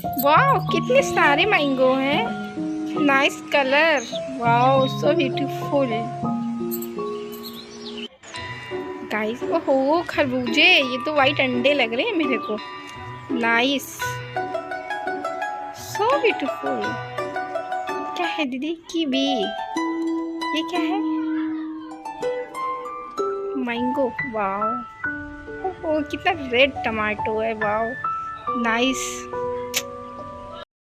वाह, कितने सारे मैंगो हैं। Nice colour. वाह, सो ब्यूटीफुल। गाइस, ओहो खरबूजे, ये तो वाइट अंडे लग रहे हैं मेरे को। Nice, so beautiful. क्या है दीदी? कीवी। ये क्या है? मैंगो। वाओ, ओहो कितना रेड टमाटो है। Wow, nice.